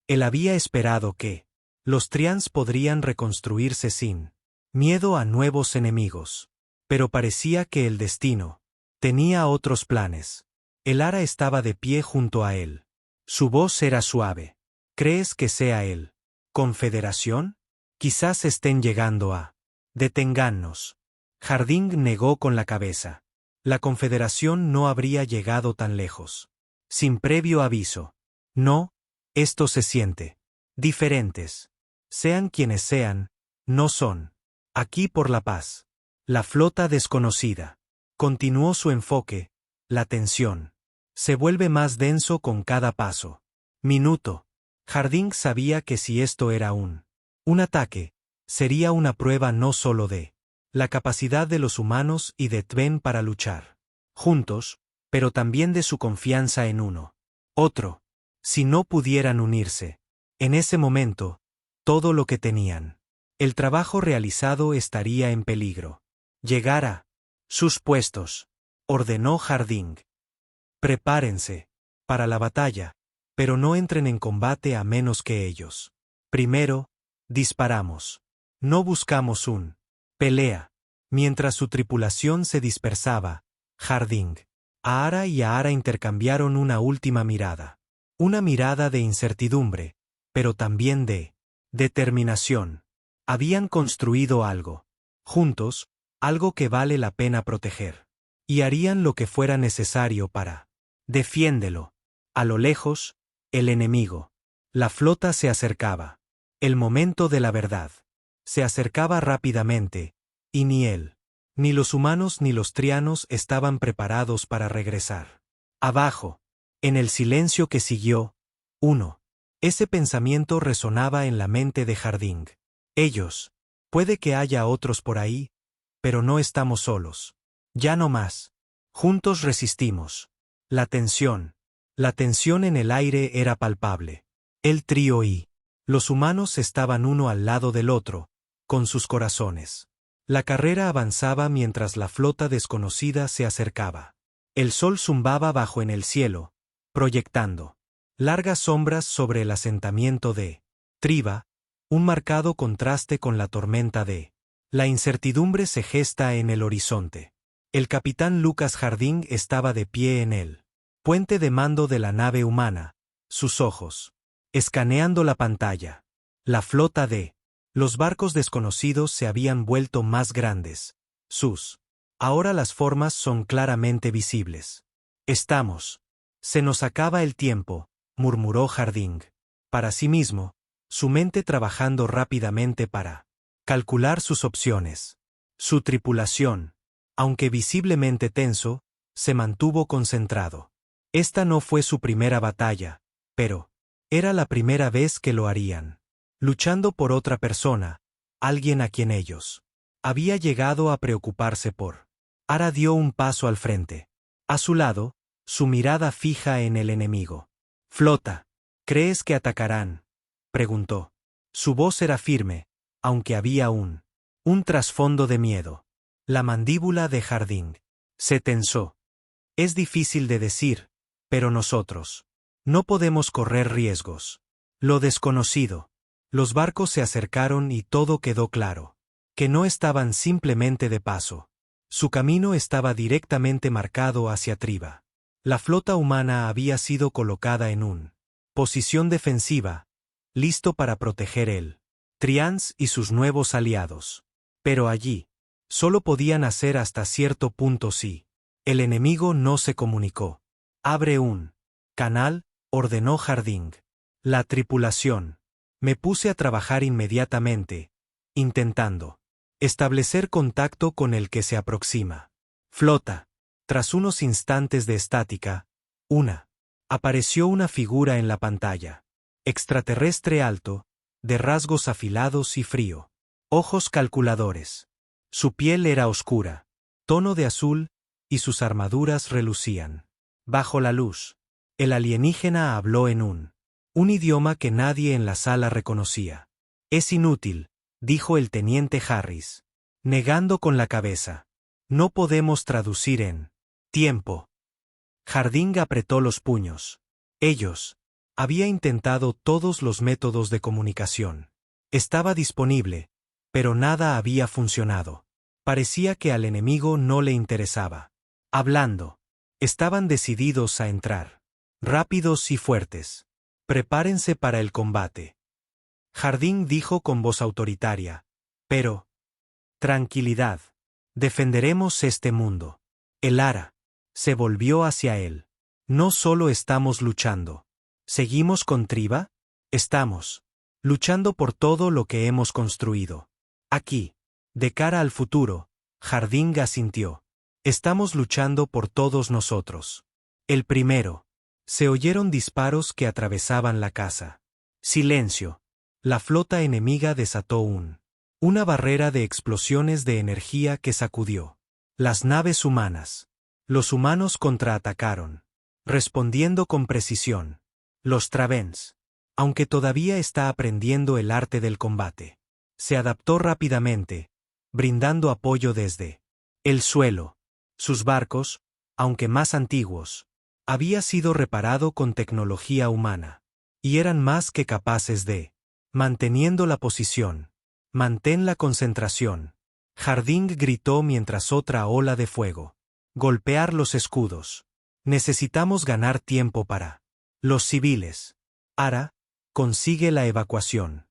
Él había esperado que los Trians podrían reconstruirse sin miedo a nuevos enemigos. Pero parecía que el destino tenía otros planes. El Ara estaba de pie junto a él. Su voz era suave. ¿Crees que sea él? ¿Confederación? Quizás estén llegando a deténgannos. Harding negó con la cabeza. La Confederación no habría llegado tan lejos. Sin previo aviso. No, esto se siente. Diferentes. Sean quienes sean, no son. Aquí por la paz. La flota desconocida. Continuó su enfoque. La tensión se vuelve más denso con cada paso. Minuto. Harding sabía que si esto era un ataque, sería una prueba no solo de la capacidad de los humanos y de Tven para luchar juntos, pero también de su confianza en uno otro. Si no pudieran unirse, en ese momento, todo lo que tenían, el trabajo realizado estaría en peligro. Llegar a sus puestos, ordenó Harding. Prepárense para la batalla, pero no entren en combate a menos que ellos. Primero, disparamos. No buscamos un pelea. Mientras su tripulación se dispersaba, Harding, Ahara y Ahara intercambiaron una última mirada. Una mirada de incertidumbre, pero también de determinación. Habían construido algo. Juntos, algo que vale la pena proteger. Y harían lo que fuera necesario para defiéndelo. A lo lejos, el enemigo. La flota se acercaba. El momento de la verdad. Se acercaba rápidamente, y ni él, ni los humanos ni los trianos estaban preparados para regresar. Abajo, en el silencio que siguió, ese pensamiento resonaba en la mente de Harding. Ellos, puede que haya otros por ahí, pero no estamos solos. Ya no más. Juntos resistimos. La tensión en el aire era palpable. El trío y los humanos estaban uno al lado del otro, con sus corazones. La carrera avanzaba mientras la flota desconocida se acercaba. El sol zumbaba bajo en el cielo, proyectando largas sombras sobre el asentamiento de Triva, un marcado contraste con la tormenta de la incertidumbre se gesta en el horizonte. El capitán Lucas Harding estaba de pie en el puente de mando de la nave humana, sus ojos escaneando la pantalla. La flota de los barcos desconocidos se habían vuelto más grandes. Ahora las formas son claramente visibles. Se nos acaba el tiempo, murmuró Harding. Para sí mismo, su mente trabajando rápidamente para calcular sus opciones. Su tripulación, aunque visiblemente tenso, se mantuvo concentrado. Esta no fue su primera batalla, pero era la primera vez que lo harían. Luchando por otra persona, alguien a quien ellos había llegado a preocuparse por. Ara dio un paso al frente. A su lado, su mirada fija en el enemigo. Flota, ¿crees que atacarán? Preguntó. Su voz era firme, aunque había un trasfondo de miedo. La mandíbula de Harding se tensó. Es difícil de decir, pero nosotros no podemos correr riesgos. Lo desconocido. Los barcos se acercaron y todo quedó claro. Que no estaban simplemente de paso. Su camino estaba directamente marcado hacia Triva. La flota humana había sido colocada en una posición defensiva, listo para proteger el Trians y sus nuevos aliados. Pero allí, solo podían hacer hasta cierto punto si el enemigo no se comunicó. Abre un canal, ordenó Harding. La tripulación. Me puse a trabajar inmediatamente, intentando establecer contacto con el que se aproxima. Flota. Tras unos instantes de estática, apareció una figura en la pantalla. Extraterrestre alto, de rasgos afilados y frío. Ojos calculadores. Su piel era oscura, tono de azul, y sus armaduras relucían. Bajo la luz, el alienígena habló en un idioma que nadie en la sala reconocía. Es inútil, dijo el teniente Harris. negando con la cabeza. No podemos traducir en tiempo. Harding apretó los puños. Ellos. Había intentado todos los métodos de comunicación. Estaba disponible, pero nada había funcionado. Parecía que al enemigo no le interesaba. Hablando. Estaban decididos a entrar. Rápidos y fuertes. Prepárense para el combate. Harding dijo con voz autoritaria. Pero. Tranquilidad. Defenderemos este mundo. El Ara. Se volvió hacia él. No solo estamos luchando. ¿Seguimos con Triba? Estamos. Luchando por todo lo que hemos construido. Aquí. De cara al futuro, Harding asintió. Estamos luchando por todos nosotros. El primero. Se oyeron disparos que atravesaban la casa. Silencio. La flota enemiga desató una barrera de explosiones de energía que sacudió. Las naves humanas. Los humanos contraatacaron. Respondiendo con precisión. Los Travens. Aunque todavía está aprendiendo el arte del combate. Se adaptó rápidamente, brindando apoyo desde el suelo. Sus barcos, aunque más antiguos, había sido reparado con tecnología humana. Y eran más que capaces de, manteniendo la posición. Mantén la concentración. Harding gritó mientras otra ola de fuego. Golpear los escudos. Necesitamos ganar tiempo para los civiles. Ara, consigue la evacuación.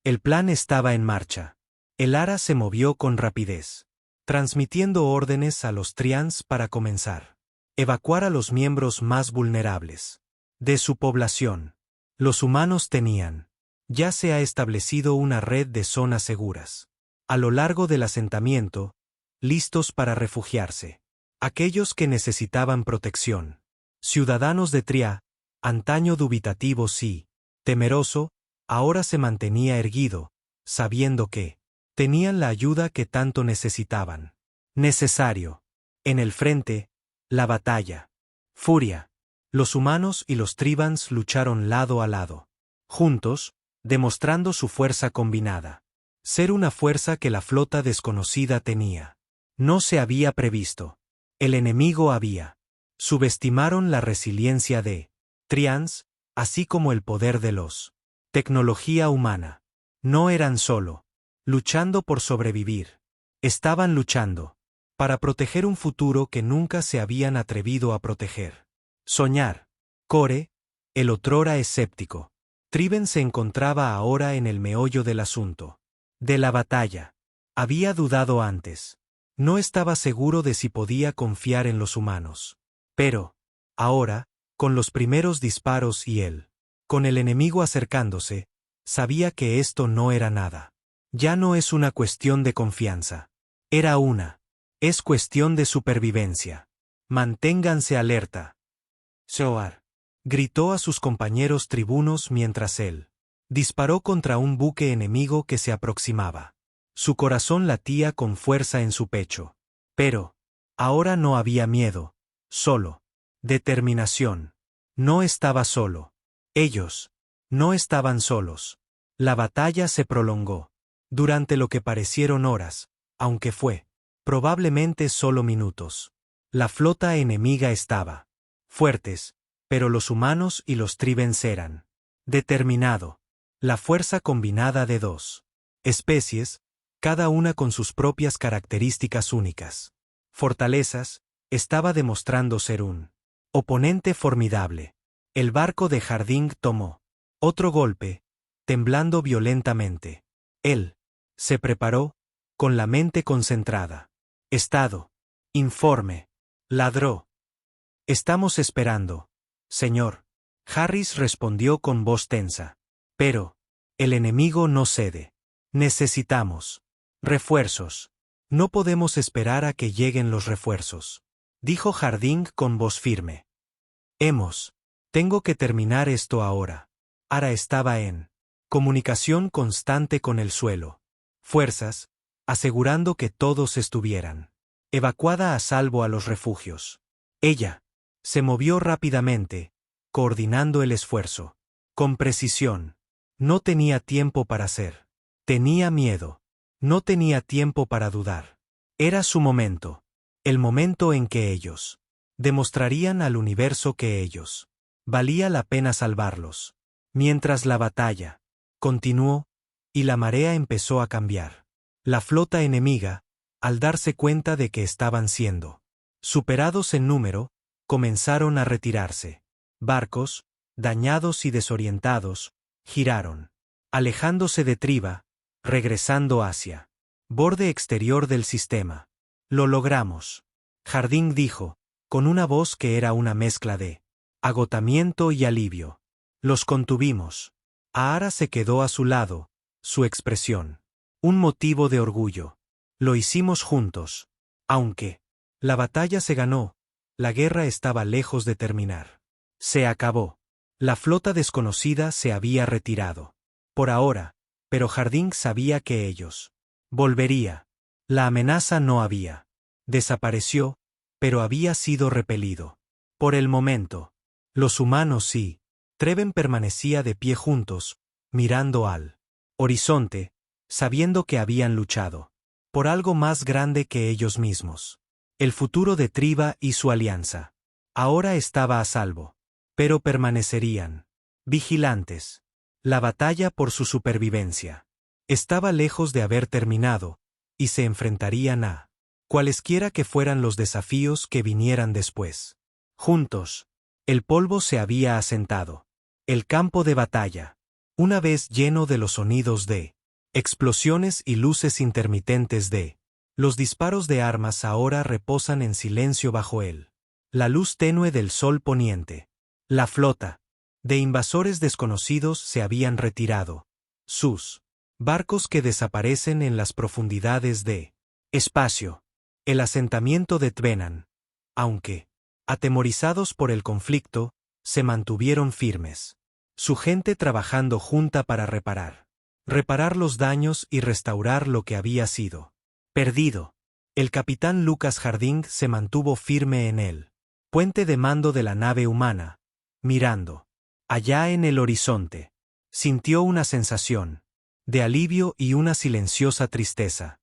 El plan estaba en marcha. El Ara se movió con rapidez, transmitiendo órdenes a los Trians para comenzar. Evacuar a los miembros más vulnerables de su población. Los humanos tenían. Ya se ha establecido una red de zonas seguras. A lo largo del asentamiento, listos para refugiarse. Aquellos que necesitaban protección. Ciudadanos de Tria, antaño dubitativo y temeroso, ahora se mantenía erguido, sabiendo que tenían la ayuda que tanto necesitaban. Necesario. En el frente, la batalla. Furia. Los humanos y los Tribans lucharon lado a lado. Juntos, demostrando su fuerza combinada. Ser una fuerza que la flota desconocida tenía. No se había previsto. El enemigo había. Subestimaron la resiliencia de Trians, así como el poder de los tecnología humana. No eran solo luchando por sobrevivir. Estaban luchando para proteger un futuro que nunca se habían atrevido a proteger. Soñar. Core, el otrora escéptico. Triben se encontraba ahora en el meollo del asunto. De la batalla. Había dudado antes. No estaba seguro de si podía confiar en los humanos. Pero, ahora, con los primeros disparos y él, con el enemigo acercándose, sabía que esto no era nada. Ya no es una cuestión de confianza. Es cuestión de supervivencia. Manténganse alerta. Shoar. Gritó a sus compañeros tribunos mientras él disparó contra un buque enemigo que se aproximaba. Su corazón latía con fuerza en su pecho. Pero, ahora no había miedo, solo determinación. No estaba solo. Ellos no estaban solos. La batalla se prolongó. Durante lo que parecieron horas, aunque fue probablemente solo minutos. La flota enemiga estaba fuertes, pero los humanos y los Tribens eran determinado. La fuerza combinada de dos especies, cada una con sus propias características únicas. Fortalezas, estaba demostrando ser un oponente formidable. El barco de Harding tomó otro golpe, temblando violentamente. Él se preparó, con la mente concentrada. Estado. Informe. Ladró. Estamos esperando, señor. Harris respondió con voz tensa. Pero, el enemigo no cede. Necesitamos refuerzos. No podemos esperar a que lleguen los refuerzos, dijo Harding con voz firme. Tengo que terminar esto ahora. Ara estaba en comunicación constante con el suelo. Fuerzas, asegurando que todos estuvieran evacuada a salvo a los refugios. Ella se movió rápidamente, coordinando el esfuerzo. Con precisión. No tenía tiempo para hacer. Tenía miedo. No tenía tiempo para dudar. Era su momento. El momento en que ellos demostrarían al universo que ellos valía la pena salvarlos. Mientras la batalla continuó, y la marea empezó a cambiar. La flota enemiga, al darse cuenta de que estaban siendo superados en número, comenzaron a retirarse. Barcos, dañados y desorientados, giraron, alejándose de Triba, regresando hacia borde exterior del sistema. Lo logramos. Harding dijo, con una voz que era una mezcla de agotamiento y alivio. Los contuvimos. Ahara se quedó a su lado, su expresión un motivo de orgullo. Lo hicimos juntos. Aunque la batalla se ganó, la guerra estaba lejos de terminar. Se acabó. La flota desconocida se había retirado. Por ahora, pero Harding sabía que ellos volvería. La amenaza no había desapareció, pero había sido repelido. Por el momento, los humanos sí. Treven permanecía de pie juntos, mirando al horizonte, sabiendo que habían luchado por algo más grande que ellos mismos. El futuro de Triba y su alianza. Ahora estaba a salvo, pero permanecerían vigilantes. La batalla por su supervivencia estaba lejos de haber terminado, y se enfrentarían a cualesquiera que fueran los desafíos que vinieran después. Juntos, el polvo se había asentado. El campo de batalla, una vez lleno de los sonidos de explosiones y luces intermitentes de los disparos de armas ahora reposan en silencio bajo él. La luz tenue del sol poniente. La flota de invasores desconocidos se habían retirado. Sus barcos que desaparecen en las profundidades de espacio. El asentamiento de Tvenan, aunque atemorizados por el conflicto, se mantuvieron firmes. Su gente trabajando junta para reparar los daños y restaurar lo que había sido perdido. El capitán Lucas Harding se mantuvo firme en el puente de mando de la nave humana, mirando allá en el horizonte. Sintió una sensación de alivio y una silenciosa tristeza.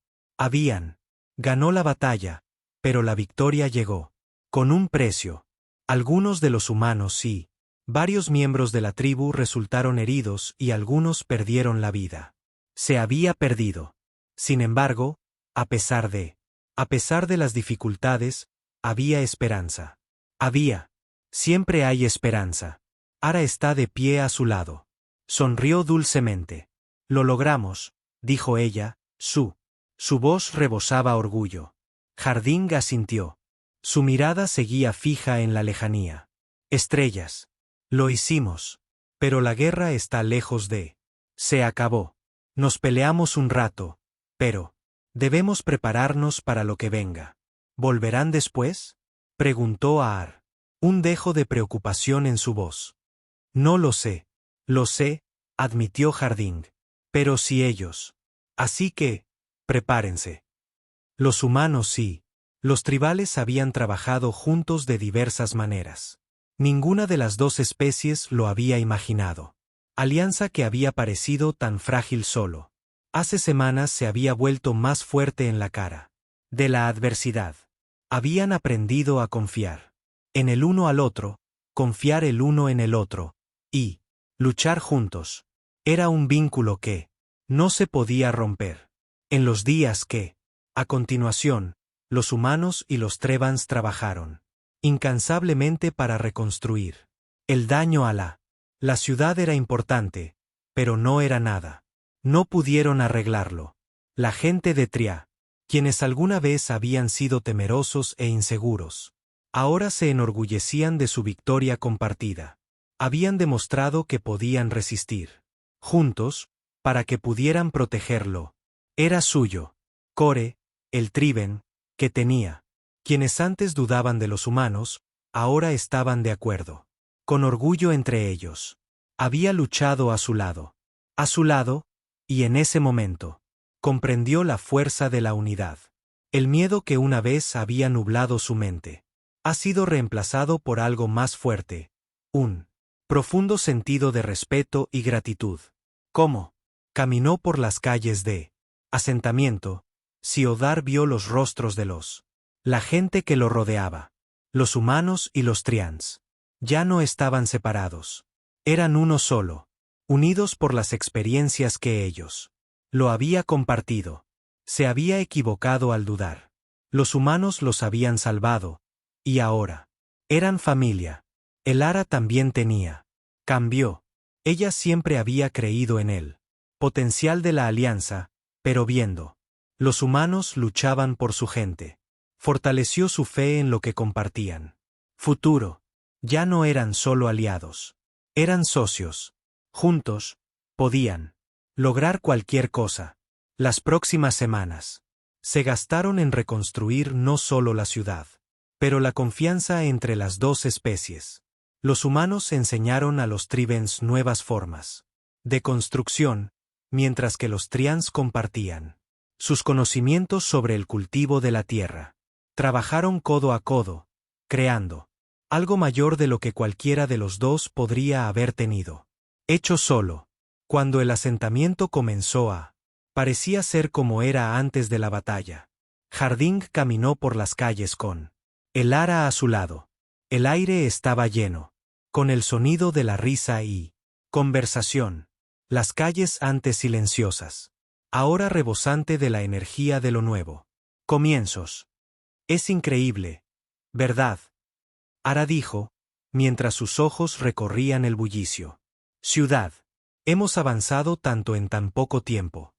Ganó la batalla, pero la victoria llegó con un precio. Algunos de los humanos sí. Varios miembros de la tribu resultaron heridos y algunos perdieron la vida. Se había perdido. Sin embargo, a pesar de las dificultades, había esperanza. Siempre hay esperanza. Ara está de pie a su lado. Sonrió dulcemente. Lo logramos, dijo ella, su voz rebosaba orgullo. Harding asintió. Su mirada seguía fija en la lejanía. Estrellas. Lo hicimos. Pero la guerra está lejos de. Se acabó. Nos peleamos un rato, pero debemos prepararnos para lo que venga. ¿Volverán después? Preguntó Aar. Un dejo de preocupación en su voz. No lo sé. Lo sé, admitió Harding. Pero si ellos. Así que, prepárense. Los humanos sí. Los tribales habían trabajado juntos de diversas maneras. Ninguna de las dos especies lo había imaginado. Alianza que había parecido tan frágil solo. Hace semanas se había vuelto más fuerte en la cara de la adversidad. Habían aprendido a confiar en el uno al otro, confiar el uno en el otro, y luchar juntos. Era un vínculo que no se podía romper. En los días que, a continuación, los humanos y los Trevans trabajaron incansablemente para reconstruir el daño a la ciudad era importante, pero no era nada. No pudieron arreglarlo. La gente de Tria, quienes alguna vez habían sido temerosos e inseguros, ahora se enorgullecían de su victoria compartida. Habían demostrado que podían resistir juntos, para que pudieran protegerlo. Era suyo. Core, el Triben, que tenía. Quienes antes dudaban de los humanos, ahora estaban de acuerdo. Con orgullo entre ellos. Había luchado a su lado. A su lado, y en ese momento, comprendió la fuerza de la unidad. El miedo que una vez había nublado su mente ha sido reemplazado por algo más fuerte, un profundo sentido de respeto y gratitud. ¿Cómo? Caminó por las calles de Asentamiento. Siodar vio los rostros de la gente que lo rodeaba. Los humanos y los Trians. Ya no estaban separados. Eran uno solo. Unidos por las experiencias que ellos lo había compartido. Se había equivocado al dudar. Los humanos los habían salvado. Y ahora. Eran familia. Elara también tenía. Cambió. Ella siempre había creído en él. Potencial de la alianza, pero viendo. Los humanos luchaban por su gente. Fortaleció su fe en lo que compartían. Futuro. Ya no eran solo aliados. Eran socios. Juntos. Podían lograr cualquier cosa. Las próximas semanas se gastaron en reconstruir no solo la ciudad, pero la confianza entre las dos especies. Los humanos enseñaron a los Tribens nuevas formas de construcción, mientras que los Trians compartían sus conocimientos sobre el cultivo de la tierra. Trabajaron codo a codo, creando algo mayor de lo que cualquiera de los dos podría haber tenido. Hecho solo. Cuando el asentamiento comenzó parecía ser como era antes de la batalla. Harding caminó por las calles con Elara a su lado. El aire estaba lleno, con el sonido de la risa y conversación. Las calles antes silenciosas, ahora rebosante de la energía de lo nuevo. Comienzos. Es increíble, ¿verdad? Ara dijo, mientras sus ojos recorrían el bullicio. Ciudad. Hemos avanzado tanto en tan poco tiempo.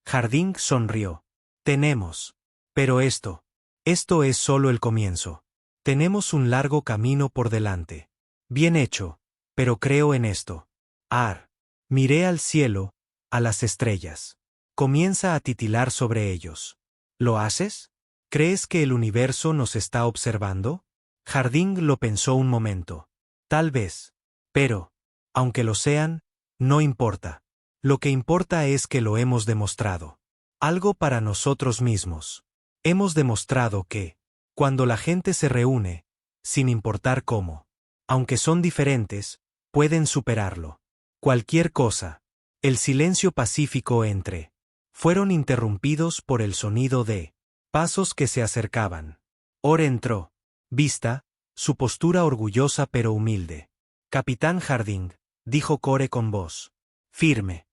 Harding sonrió. Tenemos. Pero esto es solo el comienzo. Tenemos un largo camino por delante. Bien hecho, pero creo en esto. Miré al cielo, a las estrellas. Comienza a titilar sobre ellos. ¿Lo haces? ¿Crees que el universo nos está observando? Harding lo pensó un momento. Tal vez. Pero, aunque lo sean, no importa. Lo que importa es que lo hemos demostrado. Algo para nosotros mismos. Hemos demostrado que, cuando la gente se reúne, sin importar cómo, aunque son diferentes, pueden superarlo. Cualquier cosa. El silencio pacífico fueron interrumpidos por el sonido de pasos que se acercaban. Orr entró. Vista, su postura orgullosa pero humilde. Capitán Harding, dijo Core con voz firme.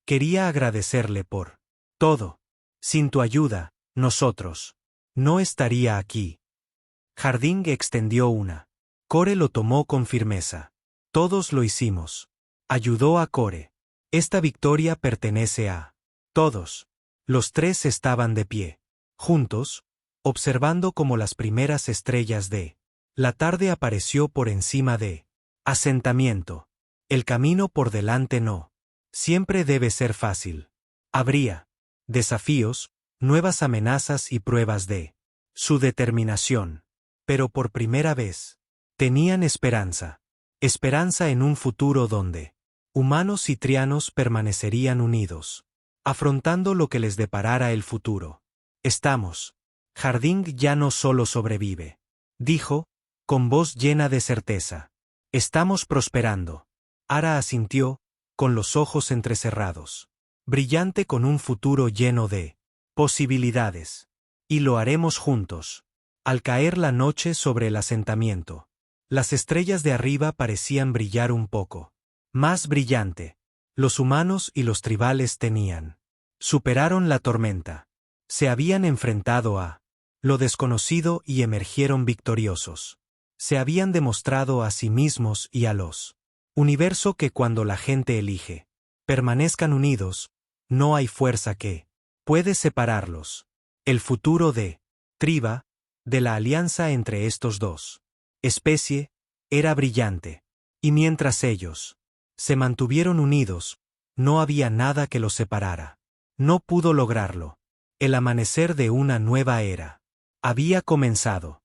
Quería agradecerle por todo. Sin tu ayuda, nosotros no estaría aquí. Harding extendió una. Core lo tomó con firmeza. Todos lo hicimos. Ayudó a Core. Esta victoria pertenece a todos. Los tres estaban de pie, juntos, observando cómo las primeras estrellas de la tarde apareció por encima de asentamiento. El camino por delante no siempre debe ser fácil. Habría desafíos, nuevas amenazas y pruebas de su determinación. Pero por primera vez, tenían esperanza. Esperanza en un futuro donde humanos y trianos permanecerían unidos, afrontando lo que les deparara el futuro. Estamos. Harding ya no solo sobrevive, dijo, con voz llena de certeza. Estamos prosperando. Ara asintió, con los ojos entrecerrados. Brillante con un futuro lleno de posibilidades. Y lo haremos juntos. Al caer la noche sobre el asentamiento, las estrellas de arriba parecían brillar un poco más brillante. Los humanos y los tribales superaron la tormenta. Se habían enfrentado a lo desconocido y emergieron victoriosos. Se habían demostrado a sí mismos y a los universo que cuando la gente elige permanezcan unidos, no hay fuerza que puede separarlos. El futuro de Triba, de la alianza entre estos dos especie, era brillante. Y mientras ellos se mantuvieron unidos, no había nada que los separara. No pudo lograrlo. El amanecer de una nueva era había comenzado.